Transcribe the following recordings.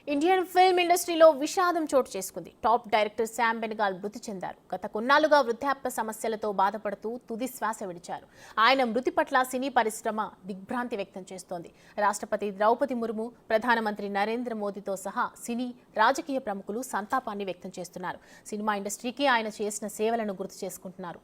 Indian film ఇండస్ట్రీలో విషాదం చోటు చేసుకుంది. టాప్ డైరెక్టర్ శ్యామ్ బెనగాల్ మృతి చెందారు. గత కొన్నాళ్లుగా వృద్ధాప్య సమస్యలతో బాధపడుతూ తుది శ్వాస విడిచారు. ఆయన మృతి పట్ల సినీ పరిశ్రమ దిగ్భ్రాంతి వ్యక్తం చేస్తోంది. రాష్ట్రపతి ద్రౌపది ముర్ము, ప్రధానమంత్రి నరేంద్ర మోదీతో సహా సినీ, రాజకీయ ప్రముఖులు సంతాపాన్ని వ్యక్తం చేస్తున్నారు. సినిమా ఇండస్ట్రీకి ఆయన చేసిన సేవలను గుర్తు చేసుకుంటున్నారు.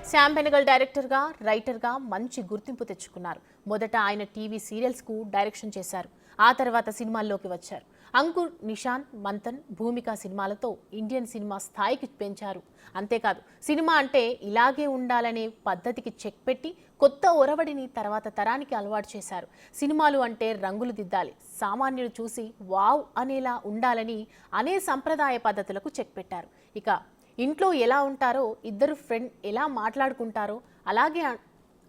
శ్యామ్ బెనగల్ డైరెక్టర్గా, రైటర్గా మంచి గుర్తింపు తెచ్చుకున్నారు. మొదట ఆయన టీవీ సీరియల్స్కు డైరెక్షన్ చేశారు. ఆ తర్వాత సినిమాల్లోకి వచ్చారు. అంకుర్, నిషాన్, మంథన్, భూమిక సినిమాలతో ఇండియన్ సినిమా స్థాయికి పెంచారు. అంతేకాదు, సినిమా అంటే ఇలాగే ఉండాలనే పద్ధతికి చెక్ పెట్టి కొత్త ఒరవడిని తర్వాత తరానికి అలవాటు చేశారు. సినిమాలు అంటే రంగులు దిద్దాలి, సామాన్యులు చూసి వావ్ అనేలా ఉండాలని అనే సంప్రదాయ పద్ధతులకు చెక్ పెట్టారు. ఇక ఇంట్లో ఎలా ఉంటారో, ఇద్దరు ఫ్రెండ్ ఎలా మాట్లాడుకుంటారో అలాగే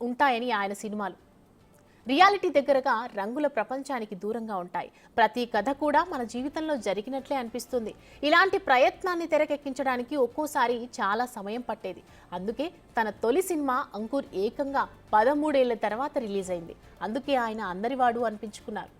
ఉంటాయని ఆయన సినిమాలు. రియాలిటీ దగ్గరగా, రంగుల ప్రపంచానికి దూరంగా ఉంటాయి. ప్రతి కథ కూడా మన జీవితంలో జరిగినట్లే అనిపిస్తుంది. ఇలాంటి ప్రయత్నాన్ని తెరకెక్కించడానికి ఒక్కోసారి చాలా సమయం పట్టేది. అందుకే తన తొలి సినిమా అంకుర్ ఏకంగా 13 ఏళ్ల తర్వాత రిలీజ్ అయింది. అందుకే ఆయన అందరివాడు అనిపించుకున్నారు.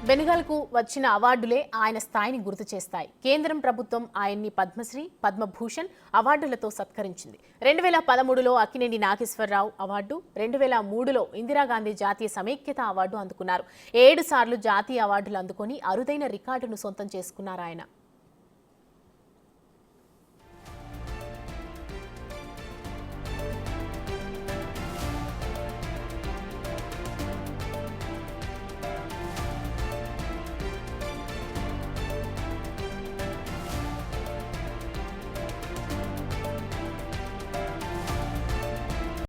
బెనగల్కు వచ్చిన అవార్డులే ఆయన స్థాయిని గుర్తు చేస్తాయి. కేంద్రం ప్రభుత్వం ఆయన్ని పద్మశ్రీ, పద్మభూషణ్ అవార్డులతో సత్కరించింది. 2013లో అక్కినేని నాగేశ్వరరావు అవార్డు, 2003లో ఇందిరాగాంధీ జాతీయ సమైక్యత అవార్డు అందుకున్నారు. 7 సార్లు జాతీయ అవార్డులు అందుకొని అరుదైన రికార్డును సొంతం చేసుకున్నారు ఆయన.